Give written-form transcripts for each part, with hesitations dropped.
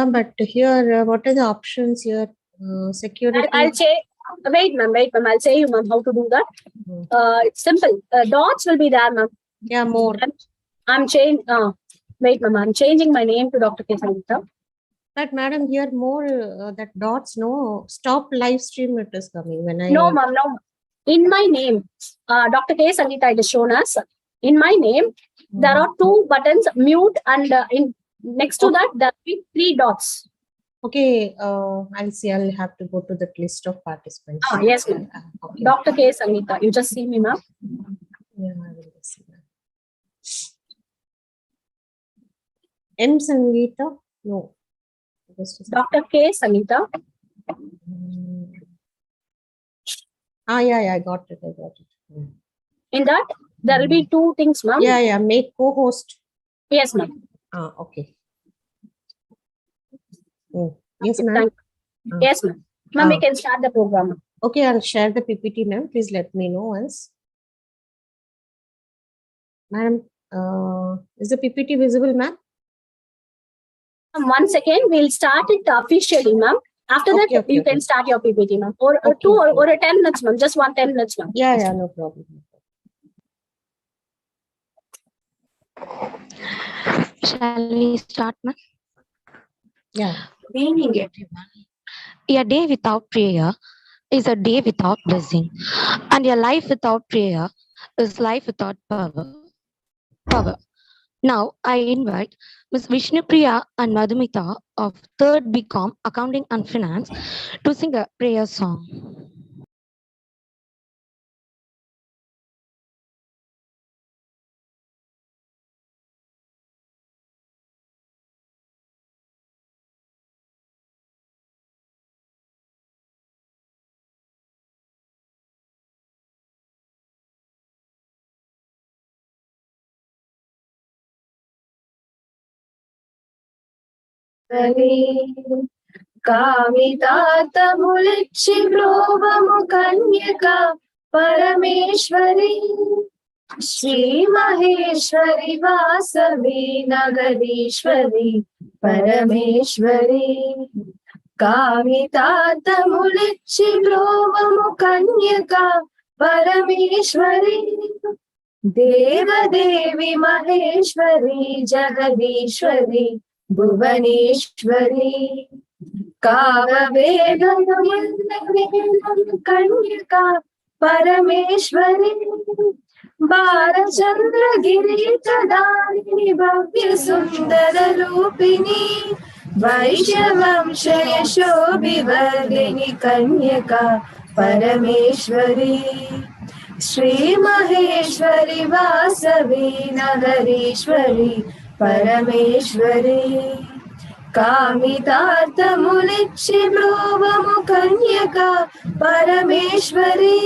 But here, what are the options here? Security. I'll say, wait, ma'am. I'll say you, ma'am, how to do that. It's simple. Dots will be there, ma'am. Yeah, more. I'm changing. Wait, ma'am. I'm changing my name to Dr. K. Sangeeta. But madam, here more that dots. No, stop live stream. It is coming when I. No, ma'am. No. In my name, Dr. K. Sangeeta, it is shown as. In my name, there are two buttons, mute, and next to that, there will be 3 dots. Okay, I'll see. I'll have to go to the list of participants. Yes, ma'am. Okay. Dr. K. Sangeeta, you just see me, ma'am. Yeah, I will see that. M. Sangeeta? No. Dr. K. Sangeeta. Yeah, I got it. In that, there will be 2 things, ma'am. Yeah, make co-host. Yes, ma'am. Okay. Yes, ma'am. Yes, ma'am. Ma'am, we can start the program. Okay, I'll share the PPT, ma'am. Please let me know once. Ma'am, is the PPT visible, ma'am? 1 second, we'll start it officially, ma'am. After that, you can start your PPT, ma'am. Or 2 or 10 minutes, ma'am. Just 10 minutes, ma'am. Yeah, no problem. Shall we start, ma'am? Yeah. Meaning, everyone. A day without prayer is a day without blessing. And a life without prayer is life without power. Now, I invite Ms. Vishnupriya and Madhumita of 3rd BCom Accounting and Finance to sing a prayer song. కామితాతములిచ్చి బ్రోవము కన్యక పరమేశ్వరి శ్రీ మహేశ్వరి వాసవి నగరీశ్వరి పరమేశ్వరి కామితాతములిచ్చి బ్రోవము కన్యక పరమేశ్వరి దేవదేవి మహేశ్వరి జగదీశ్వరి భువనేశ్వరి కన్యక పరమేశ్వరి బాలచంద్రగిరి తదాని భవ్య సుందర రూపిణి వైశ్యవంశయశోభివర్ధిని కన్యక పరమేశ్వరి శ్రీ మహేశ్వరి వాసవి నగరీశ్వరి పరమేశ్వరి కామితార్థములిచ్చి బ్రోవము కన్యక పరమేశ్వరి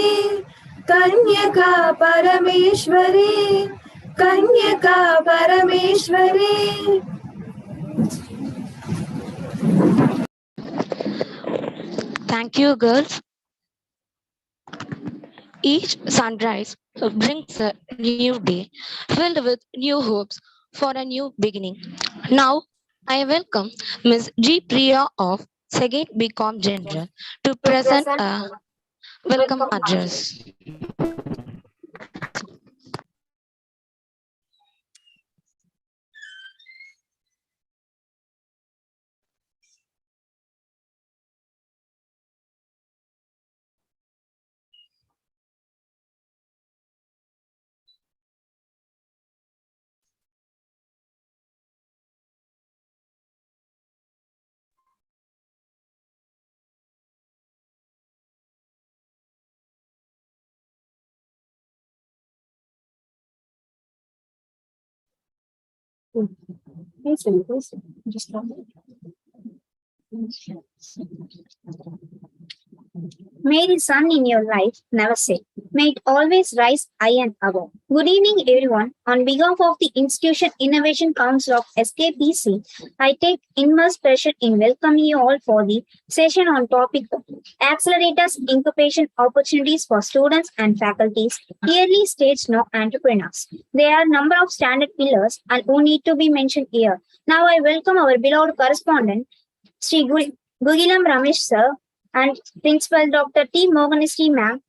కన్యక పరమేశ్వరి కన్యక Parameshwari. Thank you, girls. Each sunrise brings a new day filled with new hopes for a new beginning. Now, I welcome Ms. G. Priya of 2nd BCom General to present a welcome address. Just may the sun in your life never set. May it always rise high and above. Good evening, everyone. On behalf of the Institution Innovation Council of SKPC, I take immense pleasure in welcoming you all for the session on topic accelerators, incubation opportunities for students and faculties, early stage entrepreneurs. There are a number of standard pillars and who need to be mentioned here. Now I welcome our beloved correspondent, Sri Gugilam Ramesh sir and Principal Dr. T. Moganistri ma'am,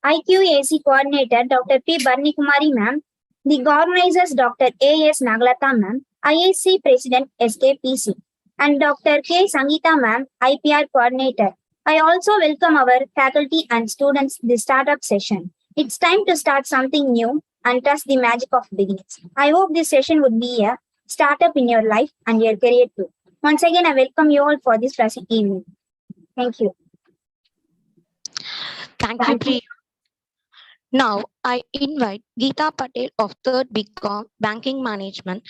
IQAC Coordinator Dr. P. Barni Kumari ma'am, the organizers Dr. A.S. Nagalata ma'am, IAC President SKPC, and Dr. K. Sangita ma'am, IPR Coordinator. I also welcome our faculty and students this startup session. It's time to start something new and trust the magic of beginnings. I hope this session would be a startup in your life and your career too. Once again, I welcome you all for this present evening. Thank you. Thank you, Priya. Now, I invite Geeta Patel of 3rd BCom Banking Management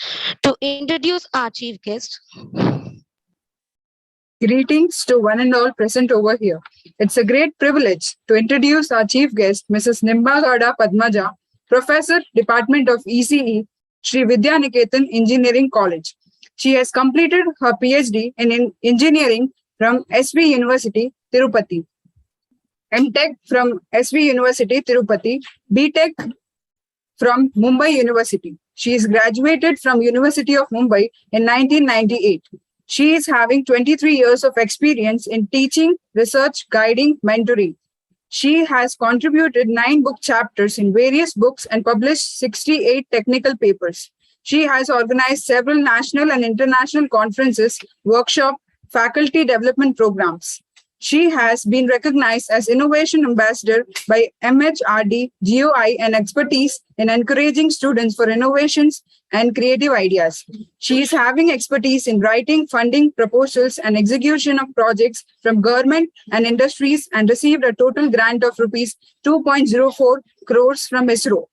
to introduce our chief guest. Greetings to one and all present over here. It's a great privilege to introduce our chief guest, Mrs. Nimbagada Padmaja, Professor, Department of ECE, Sri Vidyaniketan Engineering College. She has completed her PhD in Engineering from SV University, Tirupati, MTech from SV University, Tirupati, BTech from Mumbai University. She is graduated from University of Mumbai in 1998. She is having 23 years of experience in teaching, research, guiding, mentoring. She has contributed 9 book chapters in various books and published 68 technical papers. She has organized several national and international conferences, workshops, faculty development programs. She has been recognized as Innovation Ambassador by MHRD, GOI, and expertise in encouraging students for innovations and creative ideas. She is having expertise in writing, funding, proposals, and execution of projects from government and industries and received a total grant of rupees 2.04 crores from ISRO,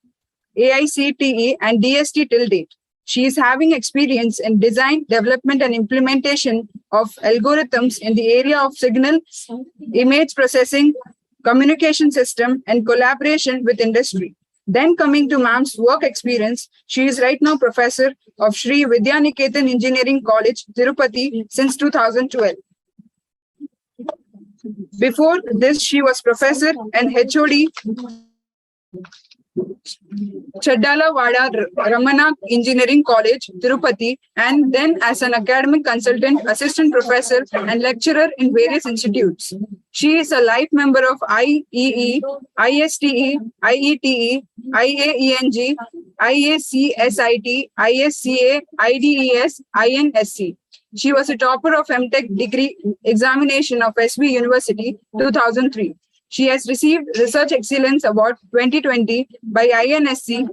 AICTE, and DST till date. She is having experience in design, development, and implementation of algorithms in the area of signal, image processing, communication system, and collaboration with industry. Then coming to ma'am's work experience, she is right now professor of Sri Vidyaniketan Engineering College, Tirupati since 2012. Before this, she was professor and HOD Chaddala Vada Ramana Engineering College, Tirupati, and then as an academic consultant, assistant professor, and lecturer in various institutes. She is a life member of IEE, ISTE, IETE, IAENG, IACSIT, ISCA, IDES, INSC. She was a topper of MTech degree examination of SV University 2003. She has received Research Excellence Award 2020 by INSC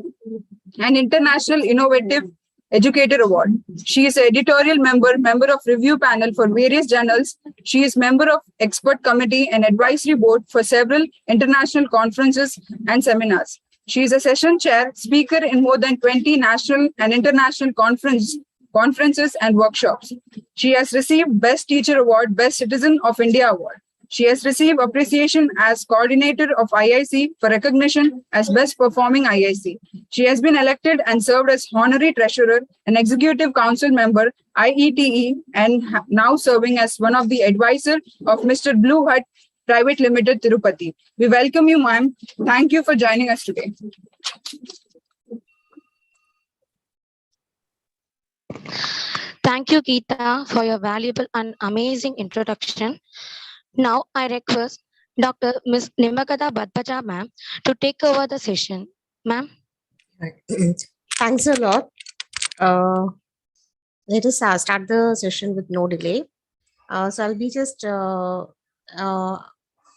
and International Innovative Educator Award. She is an editorial member of review panel for various journals. She is member of expert committee and advisory board for several international conferences and seminars. She is a session chair, speaker in more than 20 national and international conferences and workshops. She has received Best Teacher Award, Best Citizen of India Award. She has received appreciation as coordinator of IIC for recognition as best performing IIC. She has been elected and served as honorary treasurer and executive council member IETE and now serving as one of the advisors of Mr. Blue Hut Private Limited, Tirupati. We welcome you, ma'am. Thank you for joining us today. Thank you, Geeta, for your valuable and amazing introduction. Now, I request Dr. Ms. Nimbagada Padmaja, ma'am, to take over the session. Ma'am. Thanks a lot. Let us start the session with no delay. So I'll be just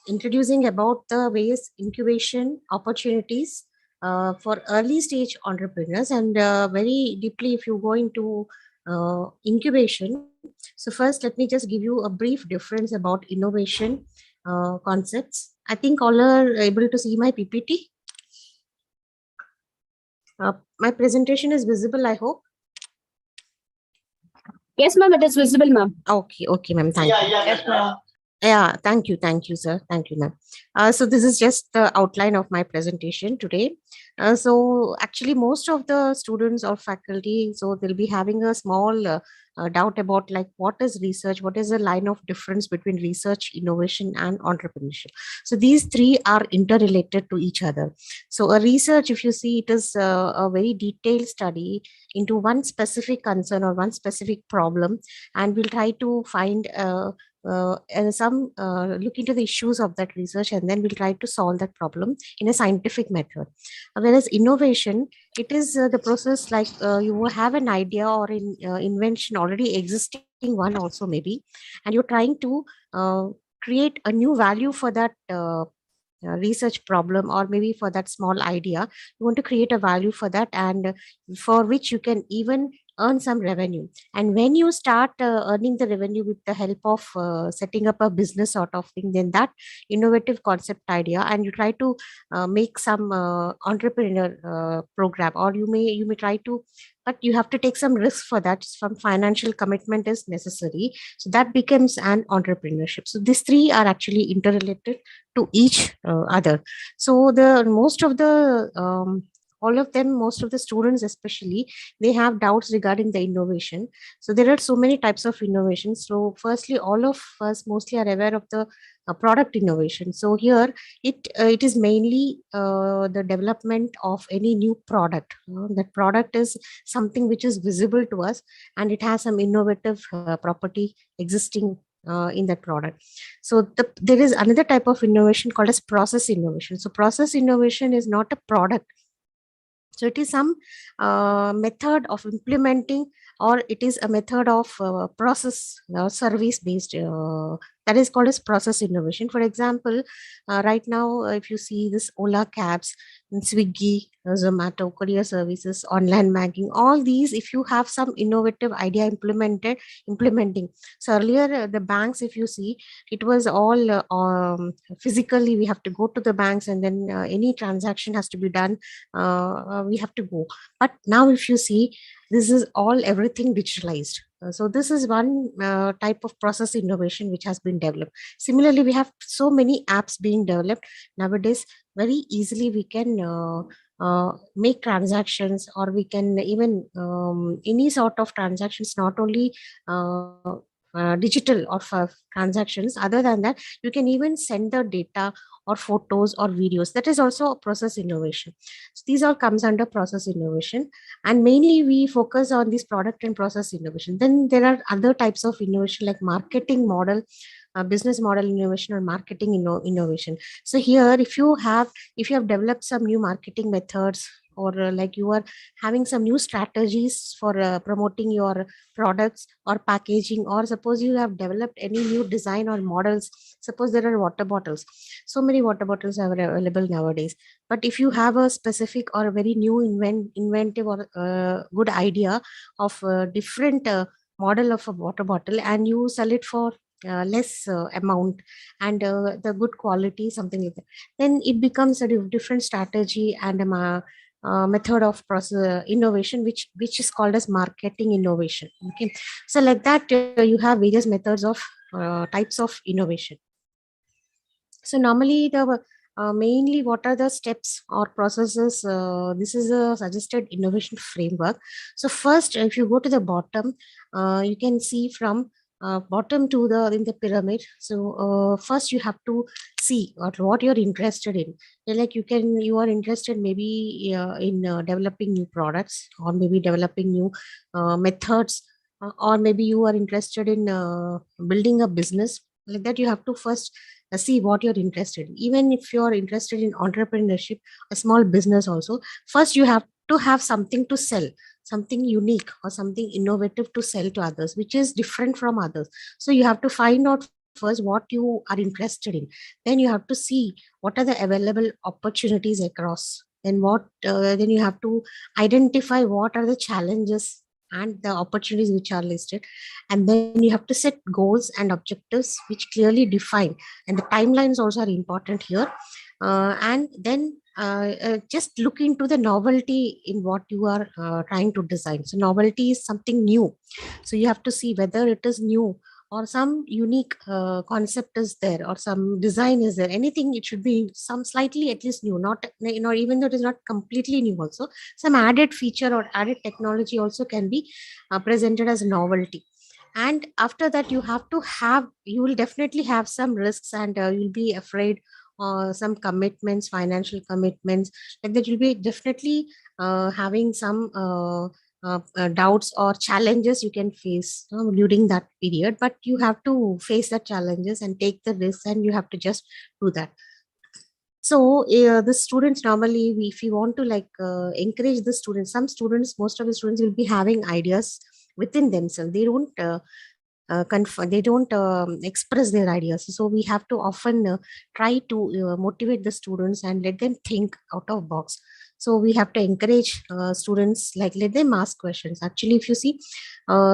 introducing about the various incubation opportunities for early stage entrepreneurs, and very deeply if you go into incubation. So first, let me just give you a brief difference about innovation concepts. I think all are able to see my PPT. My presentation is visible, I hope. Yes, ma'am, it is visible, ma'am. Okay, ma'am. Thank you. Yes, ma'am. Yeah, thank you, sir. Thank you, ma'am. So this is just the outline of my presentation today. So actually, most of the students or faculty, so they'll be having a small doubt about like what is research, what is the line of difference between research, innovation, and entrepreneurship. So these three are interrelated to each other. So a research, if you see, it is a very detailed study into one specific concern or one specific problem, and we'll try to find some look into the issues of that research, and then we'll try to solve that problem in a scientific method. Whereas innovation, it is the process like you have an idea or invention already existing one also maybe, and you're trying to uh, create a new value for that research problem, or maybe for that small idea. You want to create a value for that, and for which you can even earn some revenue. And when you start earning the revenue with the help of setting up a business sort of thing, then that innovative concept idea, and you try to make some entrepreneur program, or you may try to, but you have to take some risk for that. Some financial commitment is necessary, so that becomes an entrepreneurship. So these three are actually interrelated to each other. So the most of the all of them, most of the students especially, they have doubts regarding the innovation. So there are so many types of innovation. So firstly, all of us mostly are aware of the product innovation. So here it is mainly the development of any new product. That product is something which is visible to us, and it has some innovative property existing in that product. So there is another type of innovation called as process innovation. So process innovation is not a product. So it is some method of implementing, or it is a method of process service based, that is called as process innovation. For example, right now, if you see this Ola cabs, and Swiggy, Zomato, courier services, online banking, all these, if you have some innovative idea implementing. So earlier, the banks, if you see, it was all physically, we have to go to the banks, and then any transaction has to be done, we have to go. But now if you see, this is all everything digitalized. So this is one type of process innovation which has been developed. Similarly, we have so many apps being developed nowadays. Very easily we can make transactions, or we can even any sort of transactions, not only digital or transactions. Other than that, you can even send the data or photos or videos. That is also a process innovation. So these all comes under process innovation, and mainly we focus on this product and process innovation. Then there are other types of innovation like marketing model, business model innovation, or marketing innovation. So here, if you have developed some new marketing methods, or like you are having some new strategies for promoting your products or packaging, or suppose you have developed any new design or models. Suppose there are water bottles, so many water bottles are available nowadays. But if you have a specific or a very new inventive or good idea of a different model of a water bottle, and you sell it for less amount, and the good quality, something like that, then it becomes a different strategy and method of process innovation, which is called as marketing innovation. Okay, so like that, you have various methods of types of innovation. So normally the mainly what are the steps or processes? This is a suggested innovation framework. So first, if you go to the bottom, you can see from bottom to the in the pyramid. So first you have to see what you're interested in. Like you are interested maybe in developing new products, or maybe developing new methods, or maybe you are interested in building a business. Like that, you have to first see what you're interested in. Even if you're interested in entrepreneurship, a small business also, first you have to have something to sell, something unique or something innovative to sell to others, which is different from others. So you have to find out first what you are interested in. Then you have to see what are the available opportunities across. Then you have to identify what are the challenges and the opportunities which are listed, and then you have to set goals and objectives which clearly define, and the timelines also are important here. And then just look into the novelty in what you are trying to design. So novelty is something new, so you have to see whether it is new, or some unique concept is there, or some design is there, anything, it should be some slightly at least new, not, even though it is not completely new also, some added feature or added technology also can be presented as a novelty. And after that, you will definitely have some risks, and you'll be afraid, some commitments, financial commitments, like that, you'll be definitely having some doubts or challenges you can face during that period, but you have to face the challenges and take the risks, and you have to just do that. So the students normally, if you want to encourage the students, some students, most of the students will be having ideas within themselves. They don't they don't express their ideas. So we have to often try to motivate the students and let them think out of box. So we have to encourage students, like let them ask questions. Actually, if you see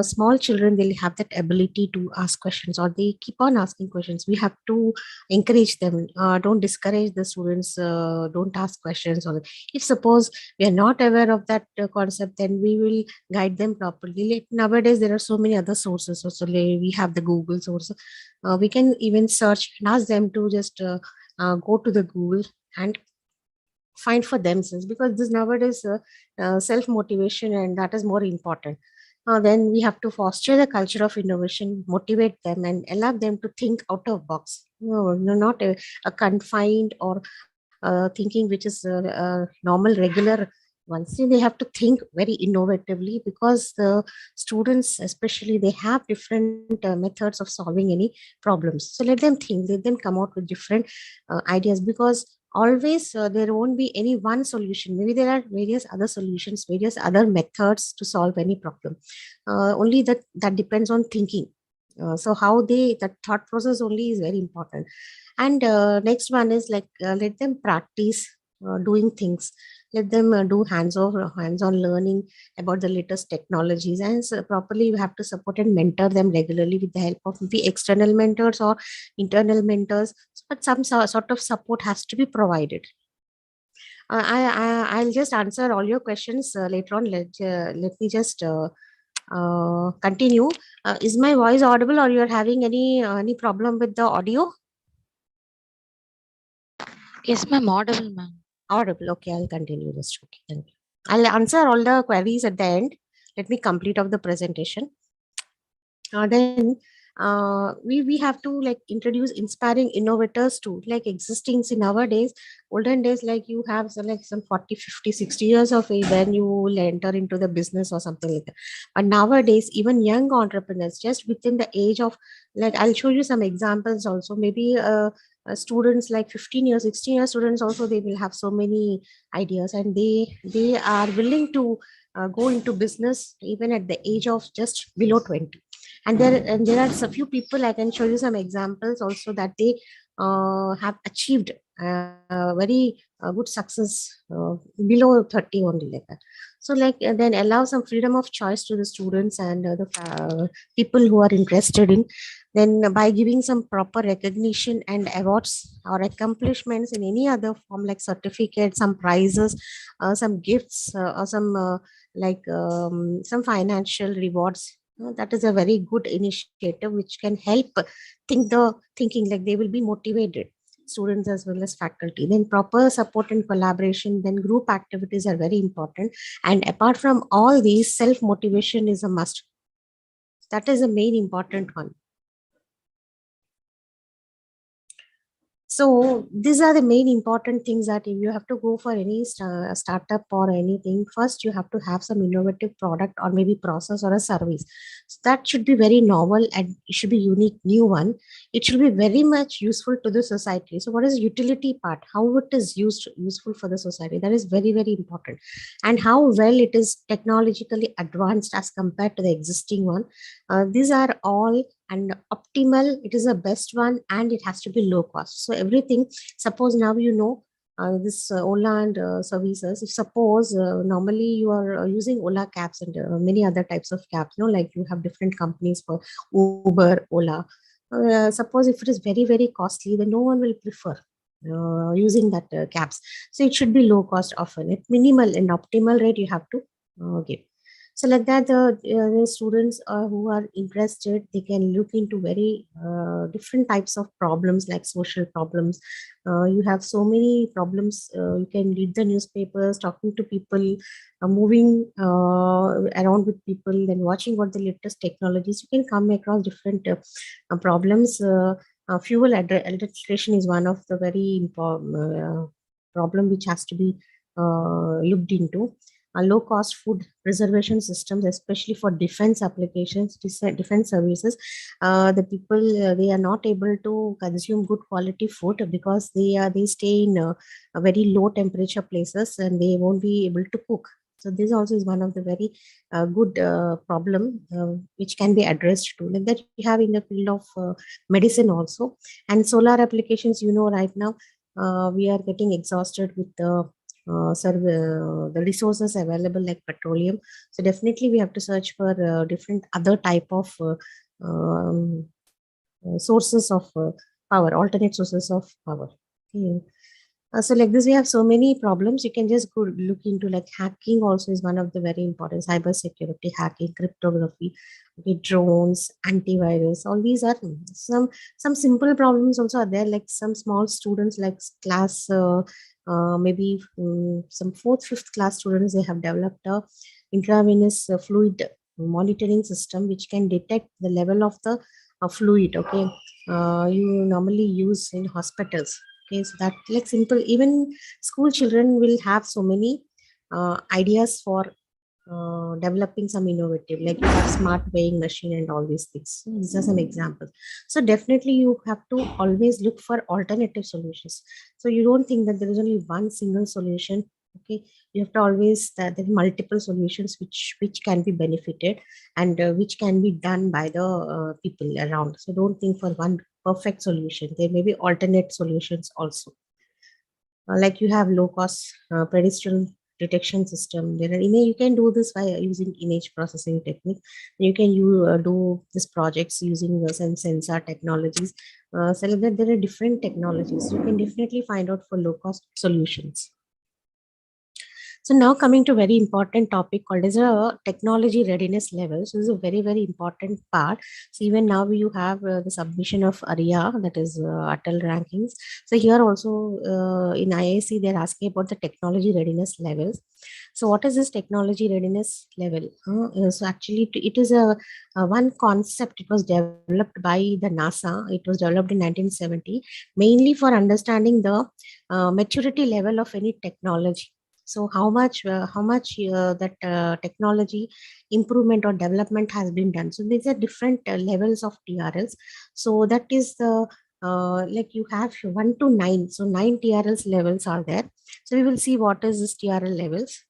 small children, they'll have that ability to ask questions, or they keep on asking questions. We have to encourage them. Don't discourage the students. Don't ask questions. Or if suppose we are not aware of that concept, then we will guide them properly. Like nowadays, there are so many other sources. Also, we have the Google source. We can even search and ask them to just go to the Google and find for themselves, because this nowadays self motivation, and that is more important. Then we have to foster the culture of innovation, motivate them, and allow them to think out of box. No, not a confined or thinking which is normal, regular ones. See, they have to think very innovatively, because the students, especially, they have different methods of solving any problems. So let them think, let them come out with different ideas, because always there won't be any one solution. Maybe there are various other solutions, various other methods to solve any problem. Only that depends on thinking. So how that thought process only is very important. And next one is let them practice doing things. Let them do hands-on learning about the latest technologies, and properly you have to support and mentor them regularly with the help of maybe external mentors or internal mentors. But some sort of support has to be provided. I'll just answer all your questions later on. Let me just continue. Is my voice audible, or you're having any problem with the audio? Yes, ma'am, audible, ma'am. Audible. Okay, I'll continue this. Okay, thank you. I'll answer all the queries at the end. Let me complete of the presentation. Then we have to introduce inspiring innovators too, like existing in nowadays. Olden days, like you have some 40, 50, 60 years of age, then you will enter into the business or something like that. But nowadays, even young entrepreneurs, just within the age of, I'll show you some examples also. Maybe students like 15 years, 16 years students also, they will have so many ideas, and they are willing to go into business even at the age of just below 20. And there are a few people, I can show you some examples also, that they have achieved very good success below 30 only, like that. So then allow some freedom of choice to the students and the people who are interested in. Then by giving some proper recognition and awards or accomplishments in any other form, like certificates, some prizes, some gifts, or some financial rewards. That is a very good initiative which can help thinking, like they will be motivated, students as well as faculty. Then proper support and collaboration, then group activities are very important. And apart from all these, self motivation is a must. That is a main important one. So these are the main important things, that if you have to go for any startup or anything, first you have to have some innovative product or maybe process or a service. So that should be very novel, and it should be unique, new one. It should be very much useful to the society. So what is utility part? How it is useful for the society? That is very, very important. And how well it is technologically advanced as compared to the existing one. These are all, and optimal, it is the best one, and it has to be low cost. So everything, suppose now this Ola and services. If suppose normally you are using Ola cabs and many other types of cabs, like you have different companies for Uber, Ola. Suppose if it is very, very costly, then no one will prefer using that cabs. So it should be low cost often, at minimal and optimal rate you have to give. So like that, the students who are interested, they can look into very different types of problems like social problems. You have so many problems. You can read the newspapers, talking to people, moving around with people, then watching what the latest technologies. You can come across different problems. Fuel adulteration is one of the very important problem which has to be looked into. Low cost food preservation systems, especially for defense applications, defense services. The people, they are not able to consume good quality food because they stay in a very low temperature places and they won't be able to cook. So this also is one of the very good problem which can be addressed to, like that you have in the field of medicine also. And solar applications, right now we are getting exhausted with the resources available like petroleum. So definitely we have to search for different other type of um, sources of power, alternate sources of power. Okay. So like this, we have so many problems. You can just go look into, like hacking also is one of the very important, cyber security, hacking, cryptography, okay, drones, antivirus. All these are some simple problems also are there. Like some small students, like class, maybe some fourth, fifth class students, they have developed a intravenous fluid monitoring system which can detect the level of the fluid. Okay, you normally use in hospitals. Okay, so that like simple, even school children will have so many ideas for developing some innovative, like you have smart weighing machine and all these things. So these are some examples. So definitely you have to always look for alternative solutions. So you don't think that there is only one single solution. Okay, you have to always there are multiple solutions which can be benefited and which can be done by the people around. So don't think for one perfect solution. There may be alternate solutions also. Like you have low cost pedestrian detection system. There are you can do this by using image processing technique. You can do this projects using some sensor technologies. So like that there are different technologies. You can definitely find out for low cost solutions. So now coming to very important topic called as a technology readiness level. So this is a very, very important part. So even now you have the submission of ARIA, that is ATAL rankings. So here also in IIC, they're asking about the technology readiness levels. So what is this technology readiness level? So actually it is a one concept. It was developed by the NASA. It was developed in 1970, mainly for understanding the maturity level of any technology. So how much that technology improvement or development has been done. So these are different levels of TRLs. So that is the like you have 1 to 9. So 9 TRLs levels are there. So we will see what is this TRL levels.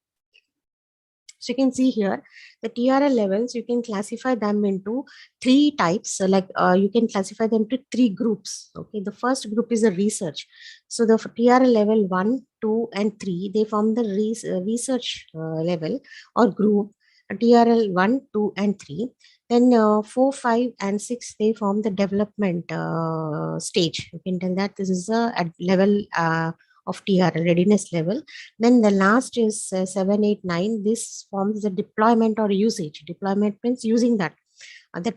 So you can see here the TRL levels, you can classify them into three types. So like you can classify them to three groups. Okay, the first group is the research. So the TRL level 1, 2, and 3, they form the research level or group. TRL 1, 2, and 3. Then 4, 5, and 6, they form the development stage. You can tell that this is a at level of TRL readiness level. Then the last is 7, 8, 9. This forms the deployment or usage. Deployment means using that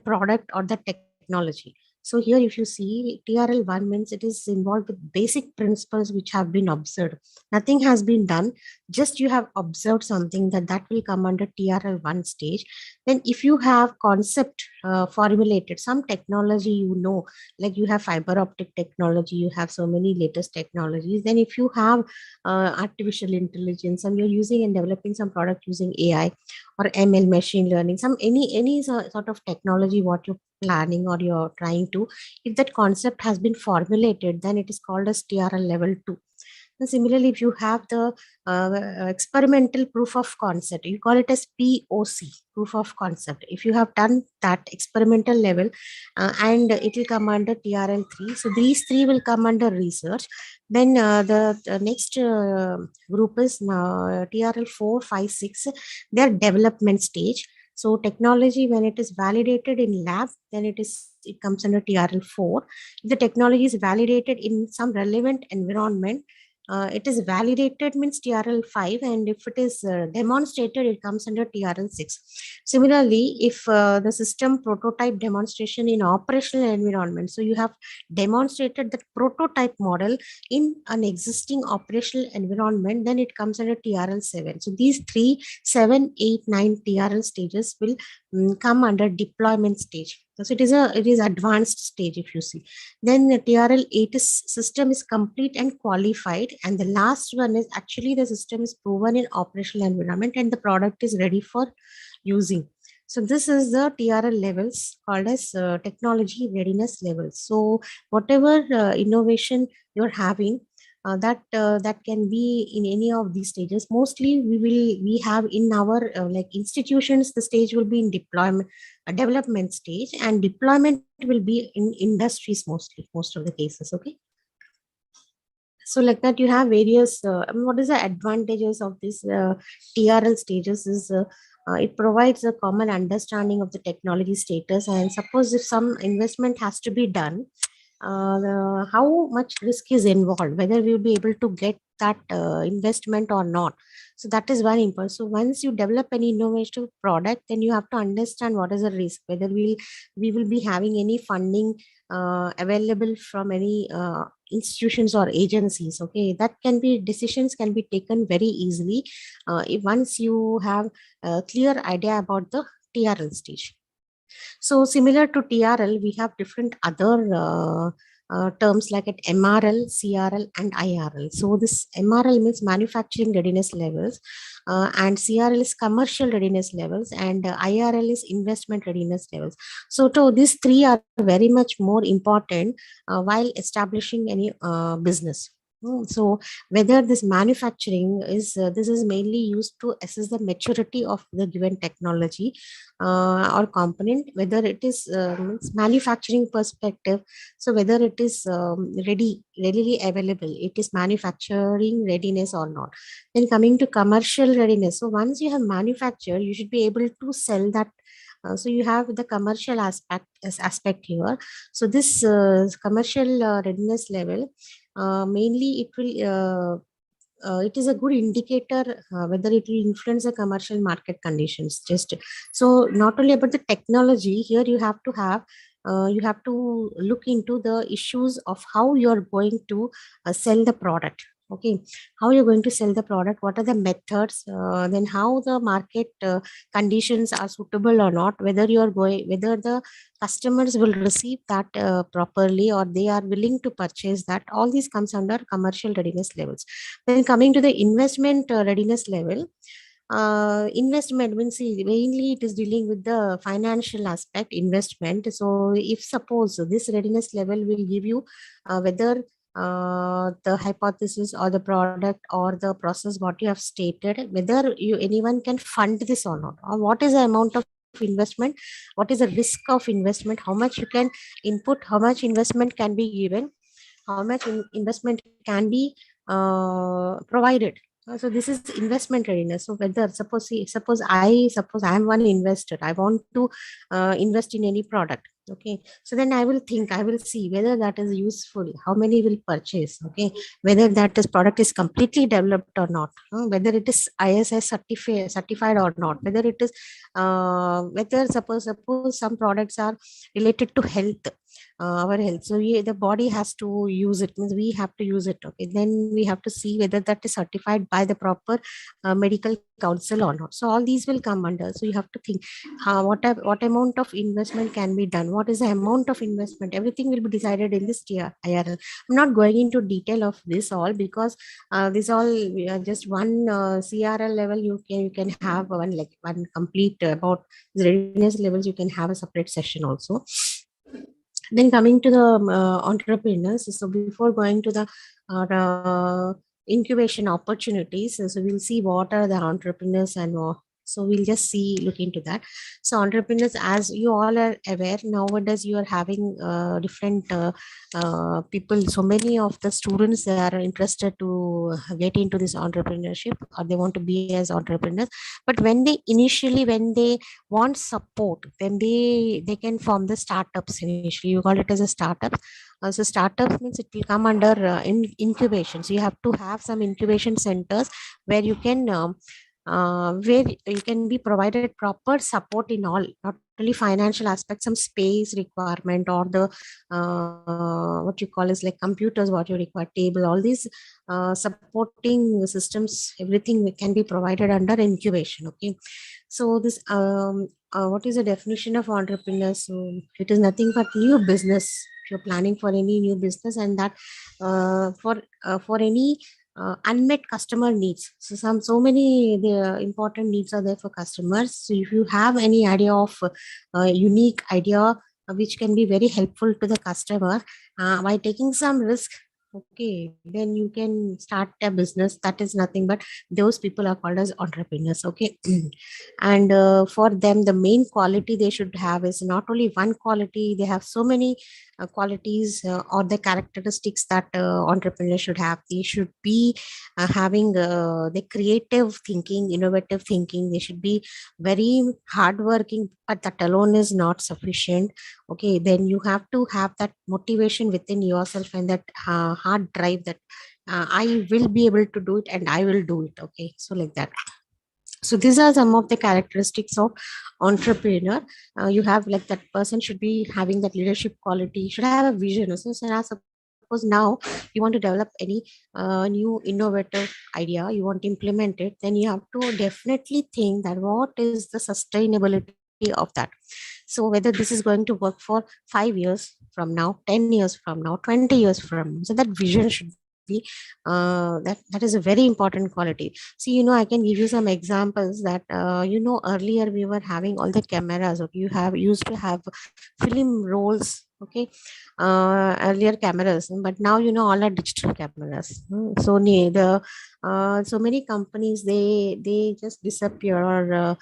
product or the technology. So here if you see TRL1 means it is involved with basic principles which have been observed. Nothing has been done, just you have observed something, that will come under TRL1 stage. Then if you have concept formulated, some technology, like you have fiber optic technology, you have so many latest technologies. Then if you have artificial intelligence and you're using and developing some product using AI or ML, machine learning, some any sort of technology what you're planning or you're trying to, if that concept has been formulated, then it is called as TRL level 2. And similarly, if you have the experimental proof of concept, you call it as POC, proof of concept. If you have done that experimental level, and it will come under TRL3. So these three will come under research. Then the next group is TRL4, 5, 6. They are development stage. So technology, when it is validated in lab, then it comes under TRL4. If the technology is validated in some relevant environment, It is validated means TRL 5, and if it is demonstrated, it comes under TRL 6. Similarly, if the system prototype demonstration in operational environment, so you have demonstrated the prototype model in an existing operational environment, then it comes under TRL 7. So these 3, 7, 8, 9 TRL stages will come under deployment stage. So it is advanced stage if you see. Then the TRL 8 system is complete and qualified, and the last one is actually the system is proven in operational environment and the product is ready for using. So this is the TRL levels called as technology readiness levels. So whatever innovation you're having, that can be in any of these stages. Mostly we have in our like institutions, the stage will be in deployment, development stage, and deployment will be in industries mostly, most of the cases. Okay. So like that you have various what is the advantages of this TRL stages is it provides a common understanding of the technology status, and suppose if some investment has to be done, how much risk is involved, whether we will be able to get that investment or not. So that is very important. So once you develop an innovative product, then you have to understand what is the risk, whether we will be having any funding available from any institutions or agencies. Okay, that can be, decisions can be taken very easily if once you have a clear idea about the TRL stage. So similar to TRL, we have different other terms like at MRL, CRL, and IRL. So this MRL means manufacturing readiness levels, and CRL is commercial readiness levels, and IRL is investment readiness levels. So these three are very much more important while establishing any business. So whether this manufacturing is this is mainly used to assess the maturity of the given technology or component, whether it is manufacturing perspective. So whether it is readily available, it is manufacturing readiness or not. Then coming to commercial readiness, so once you have manufactured, you should be able to sell that. So you have the commercial aspect here. So this commercial readiness level, mainly it is a good indicator whether it will influence the commercial market conditions. Just so not only about the technology, here you have to look into the issues of how you're going to sell the product. Okay, how you're going to sell the product, what are the methods, then how the market conditions are suitable or not, whether whether the customers will receive that properly or they are willing to purchase that. All these comes under commercial readiness levels. Then coming to the investment readiness level, investment means, see, mainly it is dealing with the financial aspect investment. So if suppose this readiness level will give you whether the hypothesis or the product or the process what you have stated, whether anyone can fund this or not, or what is the amount of investment, what is the risk of investment, how much you can input, how much investment can be given, how much investment can be provided. So this is investment readiness. So whether suppose I am one investor, I want to invest in any product. Okay, so then I will think, I will see whether that is useful, how many will purchase. Okay, whether that is product is completely developed or not, whether it is ISS certified or not, whether it is whether suppose some products are related to health, our health. So the body has to use it, means we have to use it. Okay, then we have to see whether that is certified by the proper medical council or not. So all these will come under. So you have to think what amount of investment can be done, what is the amount of investment, everything will be decided in this IRL. I'm not going into detail of this all because this all just one CRL level. You can have one complete about the readiness levels. You can have a separate session also. Then coming to the entrepreneurs, so before going to the incubation opportunities, so we'll see what are the entrepreneurs and So we'll just look into that. So entrepreneurs, as you all are aware, nowadays you are having different people. So many of the students, they are interested to get into this entrepreneurship, or they want to be as entrepreneurs. But when they want support, then they can form the startups. Initially you call it as a startup. So startups means it will come under incubation. So you have to have some incubation centers where you can where you can be provided proper support in all, not only financial aspects, some space requirement, or the what you call is like computers, what you require, table, all these supporting systems, everything can be provided under incubation. Okay, so this what is the definition of entrepreneur? So it is nothing but new business. If you're planning for any new business, and that for any unmet customer needs. So so many the important needs are there for customers. So if you have any idea of unique idea which can be very helpful to the customer, by taking some risk, okay, then you can start a business. That is nothing but those people are called as entrepreneurs. Okay. And for them, the main quality they should have is not only one quality, they have so many qualities or the characteristics that entrepreneurs should have. They should be having the creative thinking, innovative thinking. They should be very hardworking, but that alone is not sufficient. Okay, then you have to have that motivation within yourself, and that hard drive that I will be able to do it, and I will do it. Okay, so like that. So these are some of the characteristics of entrepreneur. You have like that person should be having that leadership quality, should have a vision. So now suppose now you want to develop any new innovative idea, you want to implement it, then you have to definitely think that what is the sustainability of that. So whether this is going to work for 5 years from now, 10 years from now, 20 years from now. So that vision should be that is a very important quality. See, I can give you some examples that earlier we were having all the cameras. Okay, you have used to have film rolls. Okay, earlier cameras, but now all are digital cameras. So the so many companies, they just disappear, or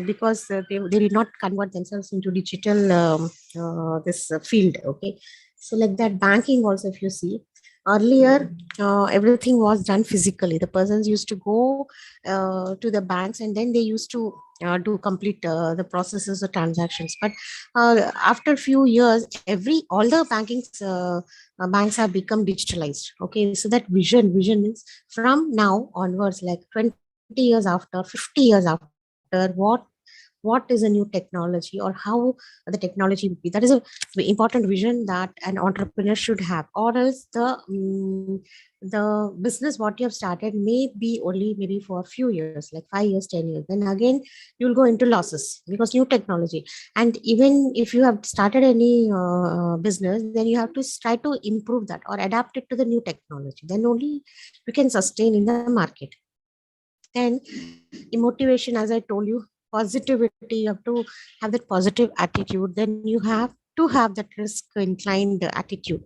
because they did not convert themselves into digital this field. Okay, so like that, banking also, if you see, earlier everything was done physically. The persons used to go to the banks, and then they used to do complete the processes or transactions. But after few years, all the banks have become digitalized. Okay, so that vision is from now onwards, like 20 years after, 50 years after, what is a new technology, or how the technology would be. That is a very important vision that an entrepreneur should have, or else the business what you have started may be only maybe for a few years, like 5 years, 10 years, then again you'll go into losses because new technology. And even if you have started any business, then you have to try to improve that or adapt it to the new technology, then only you can sustain in the market. Then motivation, as I told you, positivity, you have to have that positive attitude. Then you have to have that risk inclined attitude.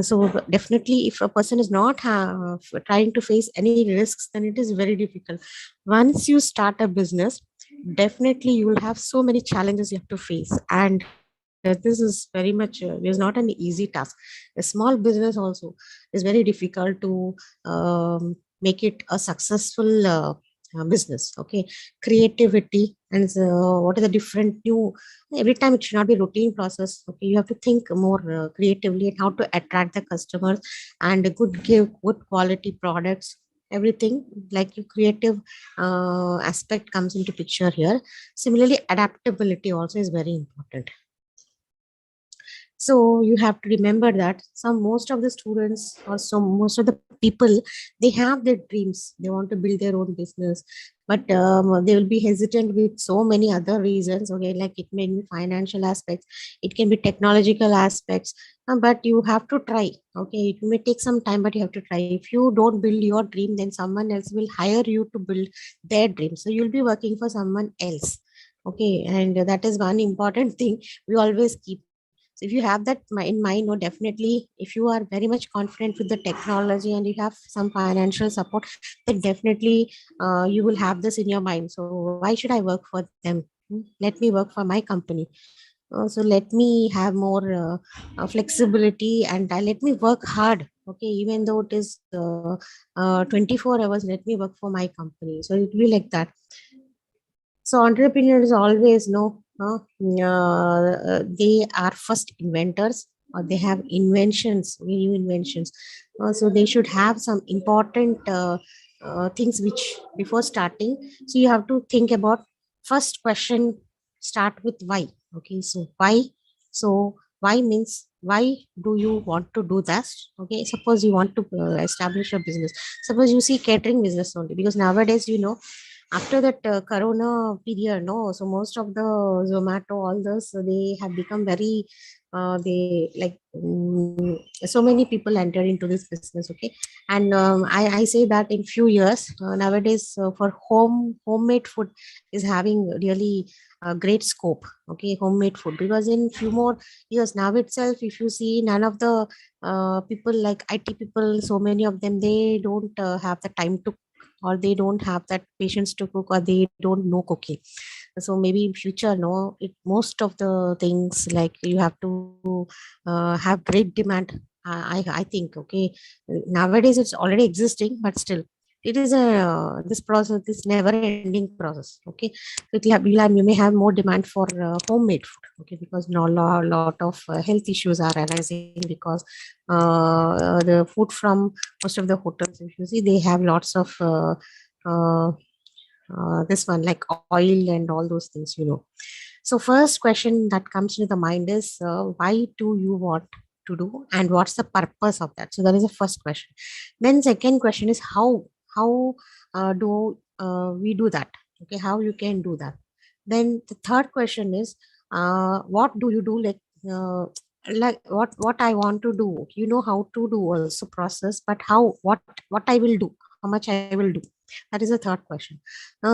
So definitely, if a person is not trying to face any risks, then it is very difficult. Once you start a business, definitely you will have so many challenges you have to face, and this is very much is not an easy task. A small business also is very difficult to make it a successful business. Okay, creativity, and what is the different new, every time it should not be routine process. Okay, you have to think more creatively and how to attract the customers, and give good quality products, everything. Like your creative aspect comes into picture here. Similarly, adaptability also is very important. So you have to remember that most of the students, or most of the people, they have their dreams, they want to build their own business, but they will be hesitant with so many other reasons. Okay, like it may be financial aspects, it can be technological aspects, but you have to try. Okay, it may take some time, but you have to try. If you don't build your dream, then someone else will hire you to build their dream, so you'll be working for someone else. Okay, and that is one important thing we always keep. So if you have that in mind, no, definitely, if you are very much confident with the technology and you have some financial support, then definitely you will have this in your mind. So why should I work for them? Let me work for my company. So let me have more flexibility, and let me work hard. Okay, even though it is 24 hours, let me work for my company. So it will be like that. So entrepreneurs always know they are first inventors, or they have inventions, new inventions. So they should have some important things which before starting. So you have to think about first question. Start with why. Okay, so why? So why means, why do you want to do that? Okay, suppose you want to establish a business. Suppose you see catering business only, because nowadays, after that corona period, no, so most of the Zomato, all those, so they have become very they like so many people enter into this business. Okay, and I say that in few years nowadays, for homemade food is having really great scope. Okay, homemade food, because in few more years now itself, if you see, none of the people like IT people, so many of them, they don't have the time to, or they don't have that patience to cook, or they don't know cooking. So maybe in future, no, it most of the things, like you have to have great demand. I think, okay, nowadays it's already existing, but still it is a this process, this never ending process. Okay, so you may have more demand for homemade food. Okay, because no lot of health issues are arising, because the food from most of the hotels, if you see, they have lots of uh, this one, like oil and all those things. So first question that comes to the mind is, why do you want to do, and what's the purpose of that? So that is the first question. Then second question is, how do we do that? Okay, how you can do that. Then the third question is, what do you do, like what I want to do, how to do also process, but how, what I will do, how much I will do. That is the third question.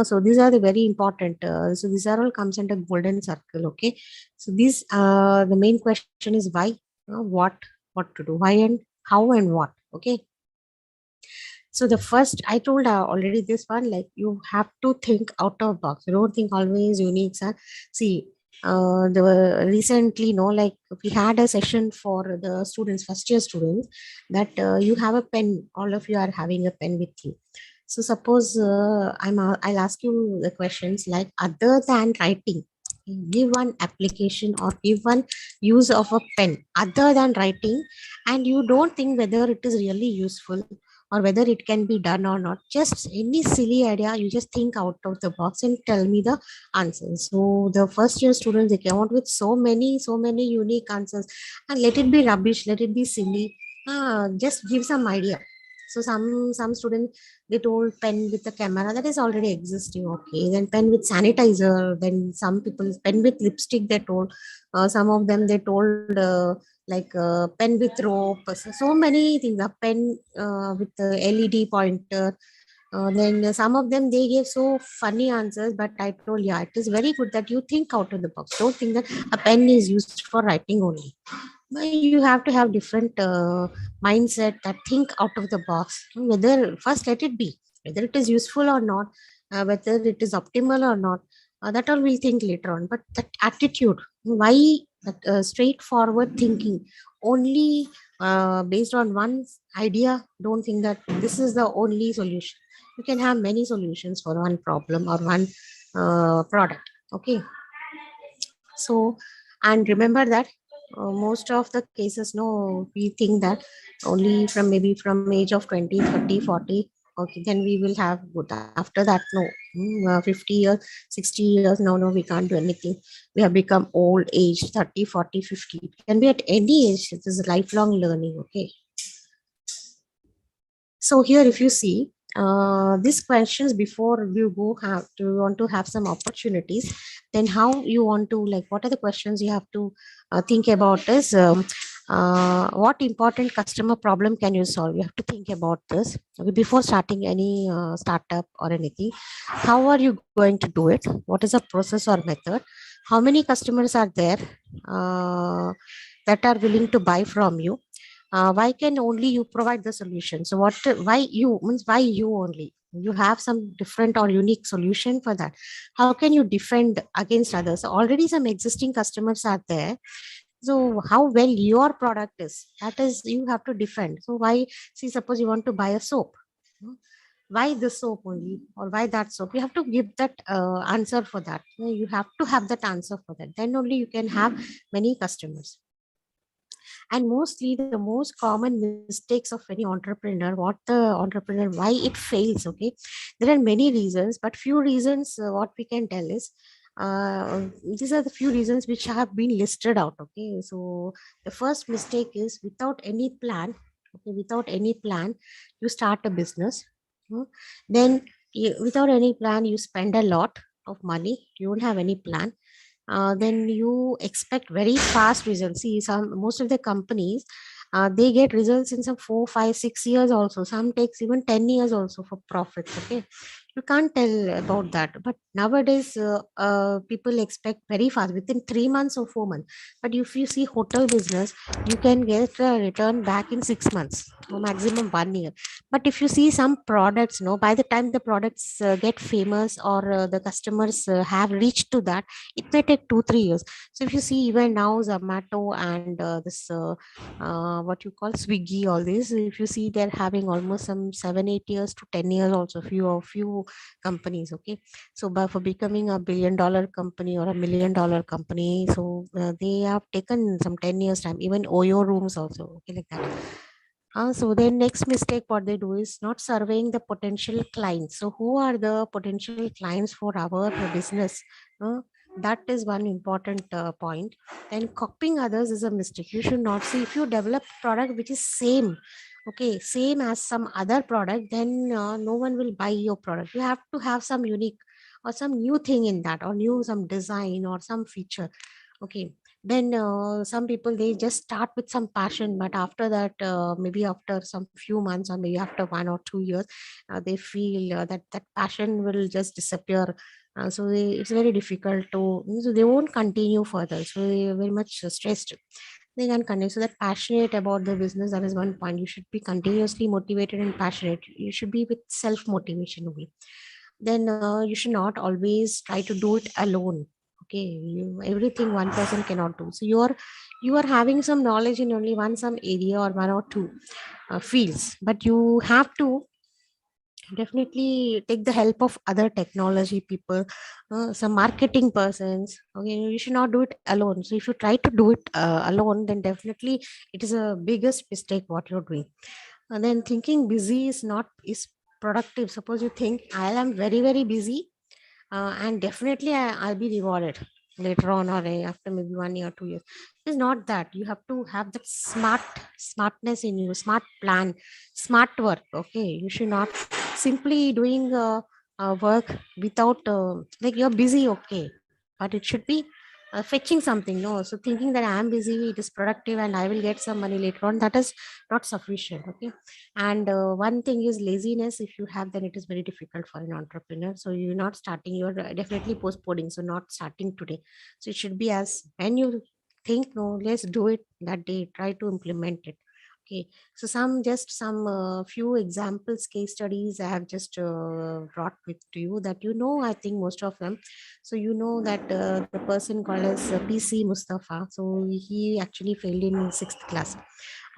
So these are the very important. So these are all comes under golden circle. Okay, so these the main question is why, what to do, why, and how, and what. Okay, so the first, I told already this one, like you have to think out of box. You don't think always unique. Sir. See, the recently, no, like we had a session for the students, first year students, that you have a pen. All of you are having a pen with you. So suppose I'll ask you the questions, like, other than writing, give one application or give one use of a pen other than writing, and you don't think whether it is really useful, or whether it can be done or not. Just any silly idea, you just think out of the box and tell me the answers. So the first year students, they came out with so many unique answers, and let it be rubbish, let it be silly. Just give some idea. So some students, they told pen with a camera, that is already existing. Okay, then pen with sanitizer. Then some people pen with lipstick, they told. Some of them, they told like pen with rope. So many things. A pen with the LED pointer. Then some of them, they gave so funny answers, but I told, yeah, it is very good that you think out of the box. Don't think that a pen is used for writing only. But you have to have different mindset, that think out of the box. Whether first, let it be, whether it is useful or not, whether it is optimal or not, that all we'll think later on. But that attitude, why, that straightforward thinking, only based on one idea, don't think that this is the only solution. You can have many solutions for one problem or one product. Okay, so, and remember that most of the cases, no, we think that only from, maybe from age of 20, 30, 40, okay, then we will have good. After that, no. 50 years, 60 years, no, we can't do anything. We have become old age, 30, 40, 50. It can be at any age. It is lifelong learning. Okay, so here, if you see, these questions, before you go have to want to have some opportunities, then how you want to, like, what are the questions you have to think about is, what important customer problem can you solve? You have to think about this. Okay, before starting any startup or anything. How are you going to do it? What is the process or method? How many customers are there? Uh, that are willing to buy from you. Why can only you provide the solution? So what, why you, means why you only? You have some different or unique solution for that. How can you defend against others? Already some existing customers are there, so how well your product is, that is you have to defend. So why, see, suppose you want to buy a soap, hmm, why this soap only, or why that soap? You have to give that answer for that. You have to have that answer for that, then only you can have many customers. And mostly the most common mistakes of any entrepreneur, what the entrepreneur, why it fails, okay, there are many reasons, but few reasons what we can tell is, these are the few reasons which have been listed out. Okay, so the first mistake is without any plan. Okay, without any plan you start a business. Hmm. Then without any plan you spend a lot of money, you don't have any plan. Then you expect very fast results. See, some, most of the companies, they get results in some 4, 5, 6 years also. Some takes even 10 years also for profits. Okay, you can't tell about that. But nowadays, people expect very fast, within 3 months or 4 months. But if you see hotel business, you can get a return back in 6 months or maximum 1 year. But if you see some products, no, by the time the products get famous, or the customers have reached to that, it may take 2, 3 years. So if you see even now Zomato and this what you call Swiggy, all this, if you see they're having almost some 7, 8 years to 10 years also, few companies. Okay, so by for becoming a $1 billion company or $1 million company, so they have taken some 10 years time. Even Oyo rooms also, okay, like that. So then next mistake what they do is not surveying the potential clients. So who are the potential clients for our business? Uh, that is one important point. Then copying others is a mistake. You should not see, if you develop product which is same, okay, same as some other product, then no one will buy your product. You have to have some unique or some new thing in that, or new some design or some feature. Okay, then some people, they just start with some passion, but after that, maybe after some few months, or maybe after 1 or 2 years, they feel that that passion will just disappear. So it's very difficult to, so they won't continue further, so they are very much stressed. They can continue. So that passionate about the business, that is one point. You should be continuously motivated and passionate. You should be with self motivation only. Then you should not always try to do it alone. Okay, everything one person cannot do. So you are having some knowledge in only one some area or one or two fields, but you have to definitely take the help of other technology people, some marketing persons. Okay, you should not do it alone. So if you try to do it alone, then definitely it is a biggest mistake what you're doing. And then thinking busy is not is productive. Suppose you think I am very very busy, and definitely I'll be rewarded later on, or after maybe 1 year 2 years. It's not that. You have to have that smartness in you, smart plan, smart work. Okay, you should not simply doing work without like you're busy. Okay, but it should be fetching something. No, so thinking that I'm busy, it is productive and I will get some money later on, that is not sufficient. Okay, and one thing is laziness. If you have, then it is very difficult for an entrepreneur. So you're not starting, you're definitely postponing, so not starting today. So it should be as when you think, no, let's do it that day, try to implement it. Okay, so some few examples, case studies I have just brought with to you, that I think most of them. So that the person called as PC Mustafa. So he actually failed in sixth class.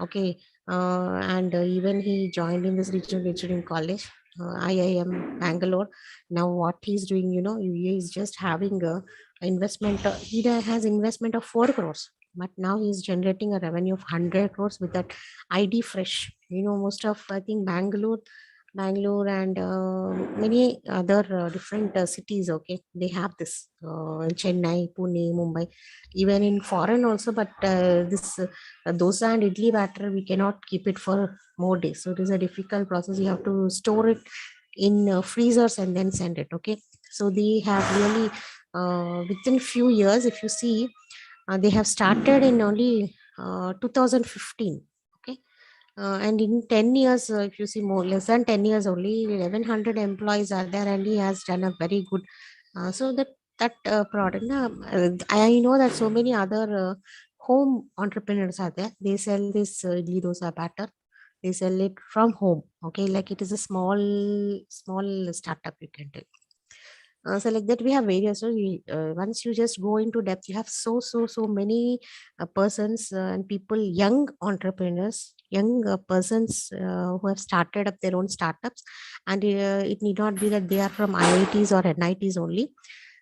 Okay, and even he joined in this regional engineering college, IIM Bangalore. Now what he's doing, he is just having a investment. Has investment of 4 crores, but now he's generating a revenue of 100 crores with that ID Fresh. Most of, I think, Bangalore and many other different cities. Okay, they have this Chennai, Pune, Mumbai, even in foreign also. But this dosa and idli batter, we cannot keep it for more days. So it is a difficult process. You have to store it in freezers and then send it. Okay, so they have really within few years, if you see, they have started in only 2015. Okay, and in 10 years, if you see, more less than 10 years, only 1100 employees are there, and he has done a very good. So that product. I know that so many other home entrepreneurs are there. They sell this idli dosa batter. They sell it from home. Okay, like it is a small startup, you can tell. So like that we have various. So once you just go into depth, you have so many persons and people, young entrepreneurs, young persons who have started up their own startups, and it need not be that they are from IITs or NITs only.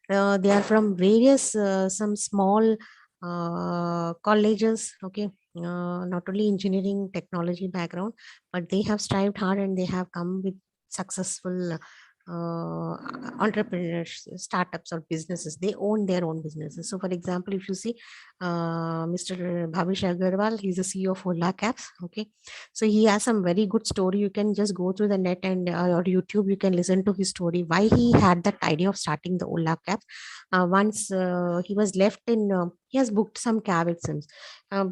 They are from various some small colleges. Okay, not only engineering technology background, but they have strived hard and they have come with successful uh, entrepreneurs, startups or businesses. They own their own businesses. So for example, if you see Mr. Bhavish Agarwal, he's the CEO of Ola Cabs. Okay, so he has some very good story. You can just go through the net and or YouTube, you can listen to his story why he had that idea of starting the Ola Cabs. Once he was left in he has booked some cab, it seems,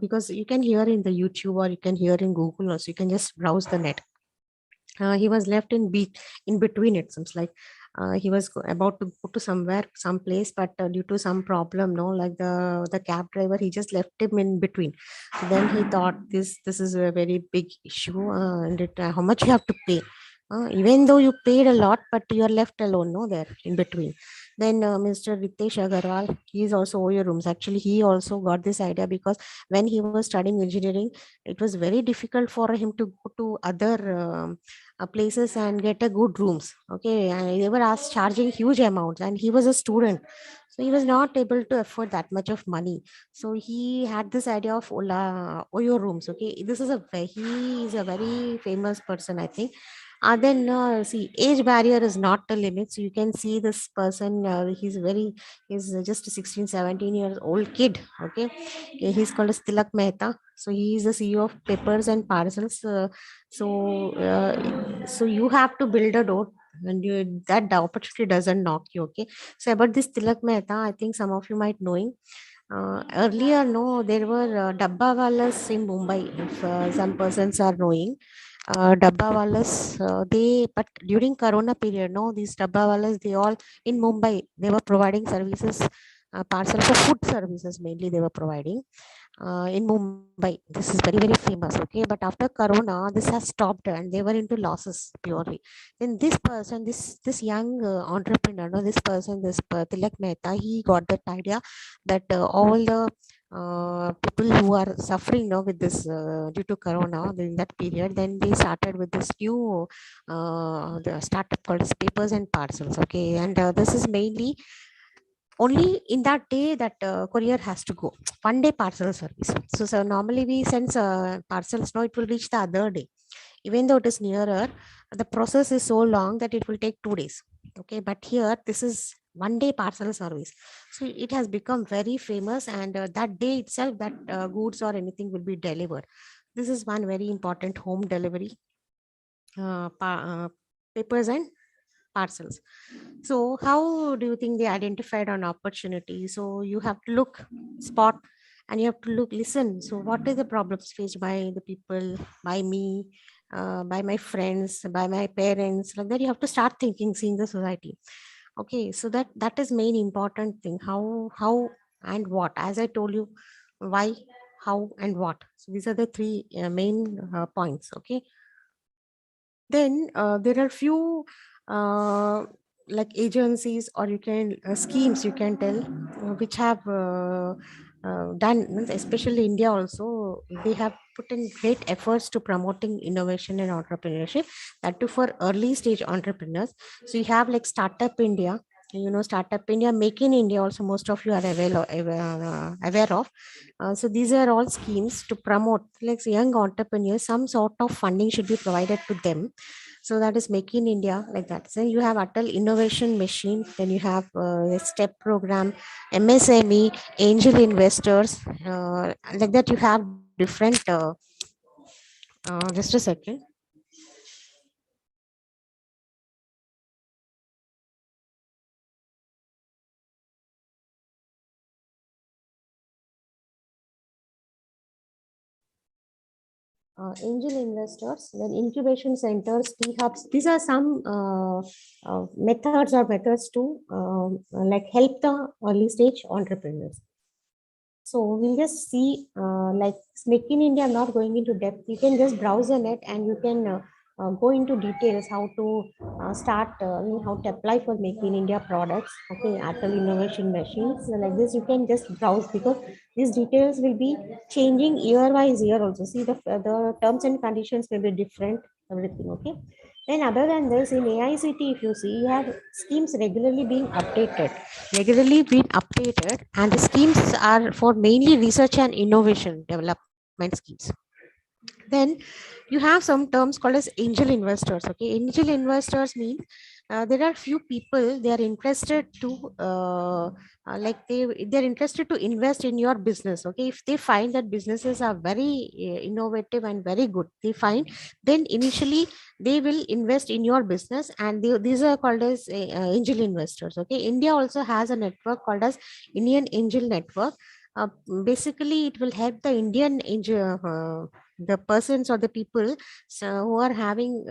because you can hear in the YouTube or you can hear in Google also. You can just browse the net. He was left in between, it seems like. He was about to go to somewhere, some place, but due to some problem, no, like the cab driver, he just left him in between. Then he thought this is a very big issue, and how much you have to pay. Even though you paid a lot, but you are left alone, no, there in between. Then Mr. Ritesh Agarwal, he is also OYO rooms. Actually, he also got this idea because when he was studying engineering, it was very difficult for him to go to other places and get a good rooms. Okay, and they were asked charging huge amounts, and he was a student, so he was not able to afford that much of money. So he had this idea of Oyo rooms. Okay, he is a very famous person, I think. Then see, age barrier is not the limit. So you can see this person. He's just a 16, 17 years old kid. Okay, he's called as Tilak Mehta. So he is the CEO of Papers and Parcels. So you have to build a door, and that the opportunity doesn't knock you. Okay, so about this Tilak Mehta, I think some of you might know him. Earlier, no, there were dabba wallas in Mumbai, if some persons are knowing. Dabba wallas, but during Corona period, no, these dabba wallas, they all in Mumbai, they were providing services, parcel for food services mainly they were providing in Mumbai. This is very, very famous. Okay, but after Corona, this has stopped and they were into losses purely. Then this person, this young entrepreneur, no, this person, Tilak Mehta, he got that idea that all the people who are suffering now with this due to Corona during that period, then they started with this new the startup called as Papers and Parcels. Okay, and this is mainly only in that day that courier has to go, one day parcel service. So normally we send parcels, no, it will reach the other day. Even though it is nearer, the process is so long that it will take 2 days. Okay, but here this is one day parcel service. So it has become very famous, and that day itself that goods or anything will be delivered. This is one very important home delivery, papers and parcels. So how do you think they identified an opportunity? So you have to look, spot, and you have to listen. So what are the problems faced by the people, by me, by my friends, by my parents? Like that, you have to start thinking, seeing the society. Okay, so that is main important thing. How and what? As I told you, why, how, and what. So these are the three main points. Okay, then there are few uh, like agencies, or you can schemes, you can tell, which have done, means especially India also, they have put in great efforts to promoting innovation and entrepreneurship, that too for early stage entrepreneurs. So you have like Startup India, Startup India, Make in India also, most of you are aware of. So these are all schemes to promote like young entrepreneurs. Some sort of funding should be provided to them. So that is Make in India, like that. So you have Atal Innovation Machine, then you have the STEP program, MSME, angel investors, like that. You have different. Just a second. Angel investors, then incubation centers, T hubs. These are some methods to like help the early stage entrepreneurs. So we'll just see, like Make in India, I'm not going into depth. You can just browse the net and you can go into details how to start, how to apply for Make in India products. Okay, Atal Innovation Machines. So like this, you can just browse because these details will be changing year by year also. See, the terms and conditions may be different, everything. Okay. Then other than this, in AICT, if you see, you have schemes regularly being updated, and the schemes are for mainly research and innovation development schemes. Then you have some terms called as angel investors. Okay, angel investors means there are few people, they are interested to they're interested to invest in your business. Okay, if they find that businesses are very innovative and very good, they find, then initially they will invest in your business, and these are called as angel investors. Okay, India also has a network called as Indian Angel Network. uh, Basically it will help the Indian angel, the persons or the people, so, who are having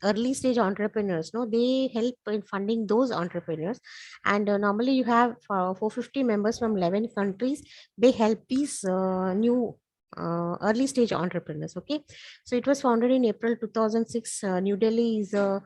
early stage entrepreneurs, no, they help in funding those entrepreneurs. And normally you have 450 members from 11 countries. They help these new early stage entrepreneurs. Okay, so it was founded in April 2006. New Delhi is a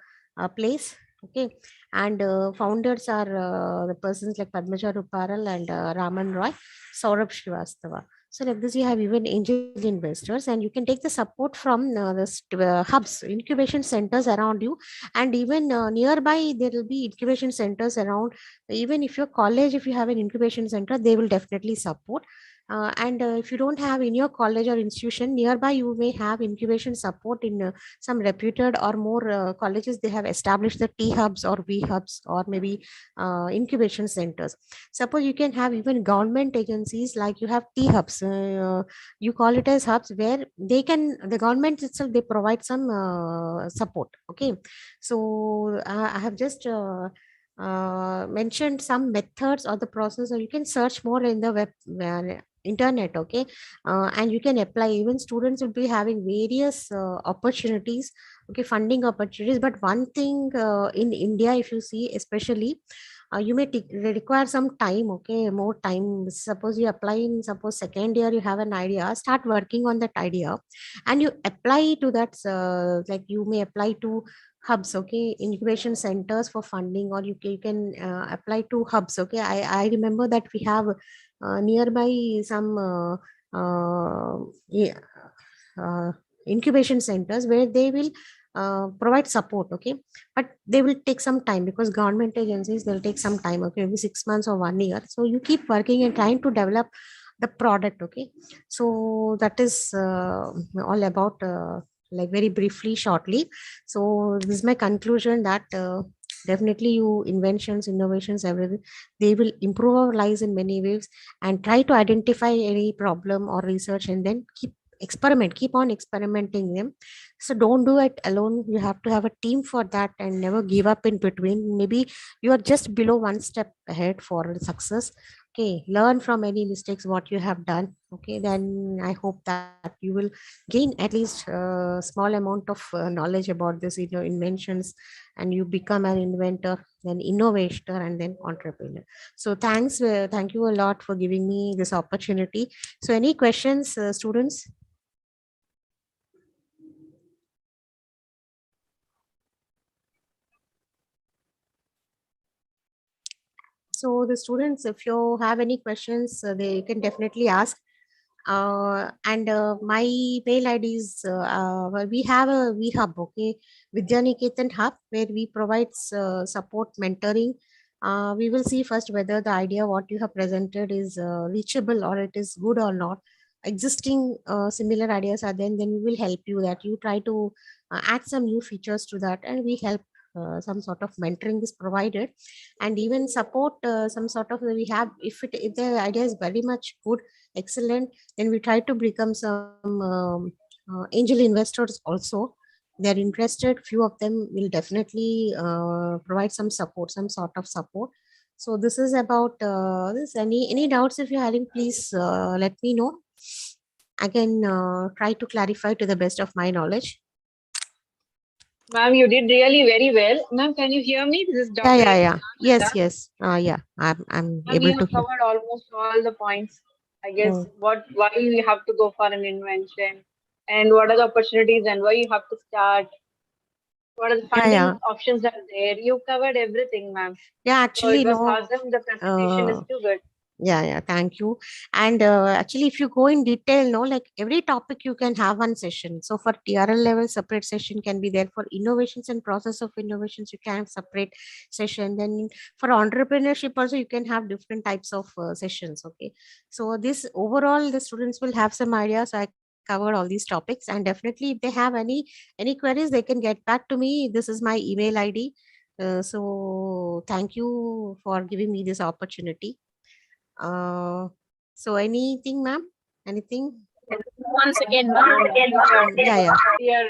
place. Okay, and founders are the persons like Padmaja Ruparal and Raman Roy, Saurabh Srivastava. So like this, you have even angel investors, and you can take the support from hubs, incubation centers around you, and even nearby there will be incubation centers around. Even if your college, if you have an incubation center, they will definitely support. And if you don't have in your college or institution nearby, you may have incubation support in some reputed or more colleges. They have established the T hubs or V hubs or maybe incubation centers. Suppose you can have even government agencies, like you have T hubs. You call it as hubs, where they can, the government itself, they provide some support. Okay, so I have just mentioned some methods or the process, or you can search more in the internet. Okay, and you can apply. Even students will be having various opportunities, okay, funding opportunities. But one thing in India, if you see, especially, you may require some time. Okay, more time. Suppose you apply in, suppose second year, you have an idea, start working on that idea, and you apply to that, like you may apply to hubs. Okay, incubation centers for funding, or you can apply to hubs. Okay, I remember that we have nearby some yeah, uh, incubation centers where they will provide support. Okay, but they will take some time, because government agencies, they'll take some time. Okay, maybe 6 months or 1 year. So you keep working and trying to develop the product. Okay, so that is all about, like very briefly, shortly. So this is my conclusion, that definitely you inventions, innovations, everything, they will improve our lives in many ways. And try to identify any problem or research, and then keep on experimenting them. So don't do it alone, you have to have a team for that, and never give up in between. Maybe you are just below one step ahead for success. Okay, learn from any mistakes what you have done. Okay, then I hope that you will gain at least a small amount of knowledge about this, inventions, and you become an inventor, then innovator, and then entrepreneur. So thank you a lot for giving me this opportunity. So any questions, students? So the students, if you have any questions, they can definitely ask. And my mail ID is, well, we have a VHub, okay, Vidyaniketan Hub, where we provide support, mentoring. We will see first whether the idea what you have presented is reachable, or it is good or not. Existing similar ideas are then we will help you, that you try to add some new features to that, and we help. Some sort of mentoring is provided, and even support, some sort of, we have, if the idea is very much good, excellent, then we try to become some angel investors also. They're interested, few of them will definitely provide some support, some sort of support. So this is about this. Any doubts, if you're having, please let me know. I can try to clarify to the best of my knowledge. Ma'am, you did really very well. Ma'am, can you hear me? This is Yeah, Dr. yeah, yeah. Yes, Nanda. yes. Yeah, I'm Ma'am, able you to have hear. covered almost all the points. I guess Mm. why you have to go for an invention, and what are the opportunities, and why you have to start. What are the Yeah, funding yeah, options that are there? You covered everything, ma'am. yeah. So it Actually, was no. awesome. The presentation is Uh, too good. Yeah, yeah, thank you. And actually, if you go in detail, no, like every topic you can have one session. So for TRL level, separate session can be there. For innovations and process of innovations, you can have separate session. Then for entrepreneurship also, you can have different types of sessions. Okay, so this overall, the students will have some ideas. I covered all these topics, and definitely, if they have any queries, they can get back to me. This is my email ID. So thank you for giving me this opportunity. Uh, so anything, ma'am? Anything? Once again, Ma'am, ma'am. Yeah, yeah. we are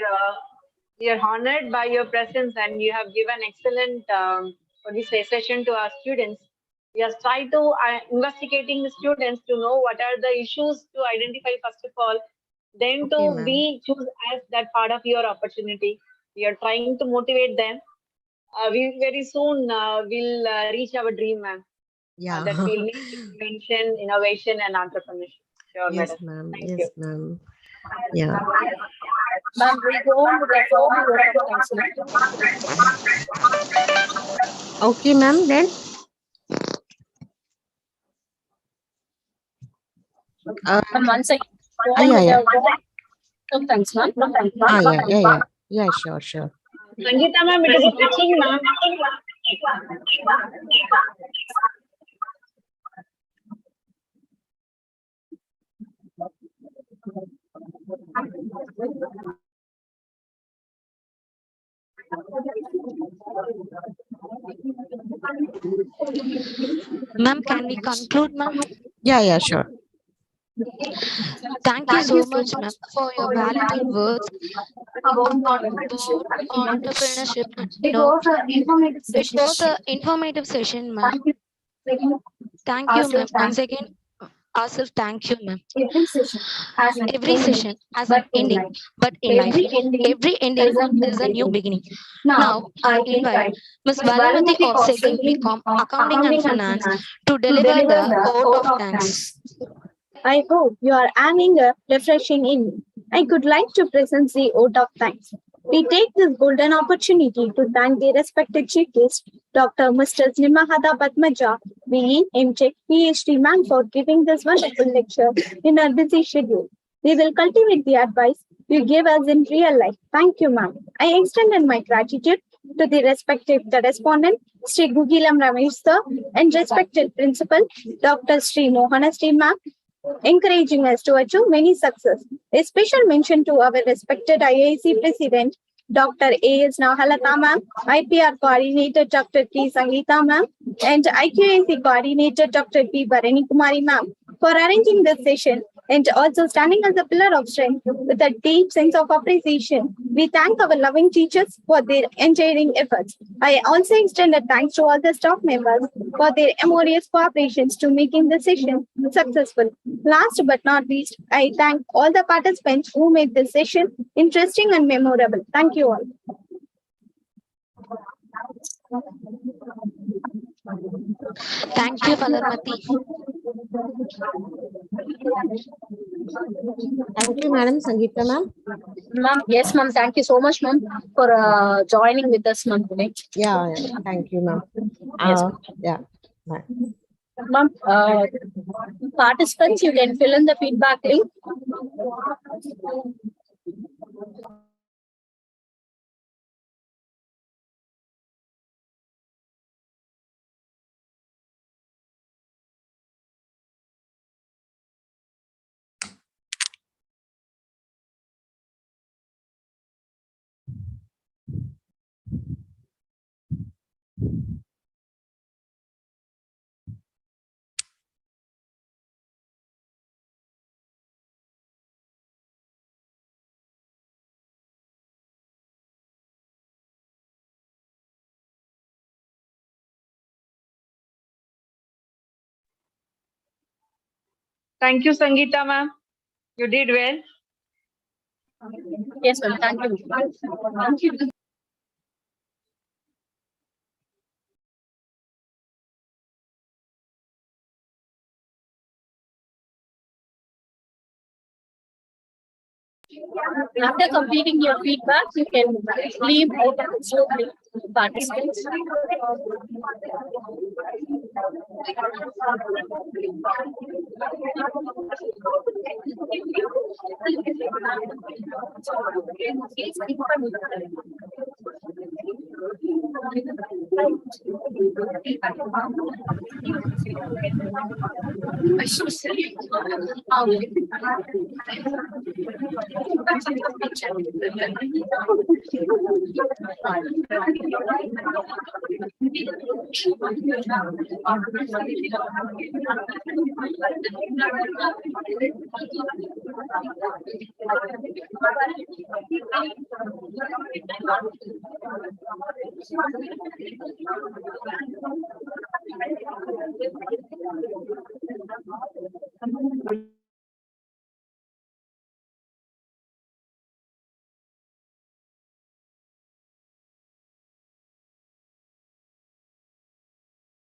we are honored by your presence, and you have given excellent what do you say session to our students. We are trying to investigating the students to know what are the issues to identify first of all, then Okay, to ma'am. be choose as that part of your opportunity. We are trying to motivate them. We very soon will reach our dream, ma'am. Yeah. That we'll make invention, innovation, and entrepreneurship. Sure, Yes, madam. ma'am. Thank Yes, you. ma'am. Yeah. Ma'am, we go on with the formal vote of thanks, Okay, ma'am. Then. Uh, ma'am. Once again, go on yeah, with yeah. the vote of thanks, ma'am. Yeah, yeah, yeah. Yeah, sure, sure. Sangeeta, ma'am, it is touching, ma'am. Ma'am, can we conclude, ma'am? Yeah, yeah, sure. Thank you so much, ma'am, for your valuable words about entrepreneurship. It was an informative It session. was a informative session, ma'am. Thank you. Thank you, ma'am. Ourselves, Once thank again, ourselves, thank you, ma'am. every session has an Every ending, session has an but in ending, life, but in life, every ending every ending is a new is a new beginning. beginning. Now, Now, I I invite invite Ms. Ms. Balamati Balamati of of 2nd Second BCom of Accounting and Accounting and Finance Finance to to deliver deliver the the vote vote of of thanks. thanks. I hope you are having a refreshing evening. I could like to present the vote of thanks. We take this golden opportunity to thank the respected chief guest, Dr. Mr. Nimahada Padmaja, BE, MTech, PhD man for giving this wonderful lecture in our busy schedule. We will cultivate the advice you gave us in real life. Thank you, ma'am. I extended my gratitude to the respected correspondent, Sri Gugilam Ramesh sir, and respected principal, Dr. Sri Mohana Sri ma'am, encouraging us to achieve many success. A special mention to our respected IIC President, Dr. A.S. Nahalata ma'am, IPR Coordinator Dr. P. Sangeeta ma'am, and IQAC Coordinator Dr. P. Bharani Kumari ma'am for arranging this session and also standing as a pillar of strength with a deep sense of appreciation. We thank our loving teachers for their engineering efforts. I also extend a thanks to all the staff members for their memorious cooperations to making the session successful. Last but not least, I thank all the participants who made this session interesting and memorable. Thank you all. Thank you, Balamati. Thank you, madam. Sangeeta, ma'am. Ma'am, yes, ma'am. Thank you so much, ma'am, for joining with us, ma'am, today. Yeah, yeah. Thank you, ma'am. Yes, Yeah. Bye. ma'am. Participants, you can fill in the feedback link. Thank you, Sangeeta, ma'am. You did well. Yes, ma'am. Thank you. Thank you. After completing your feedback, you can leave out of the Zoom link to participants.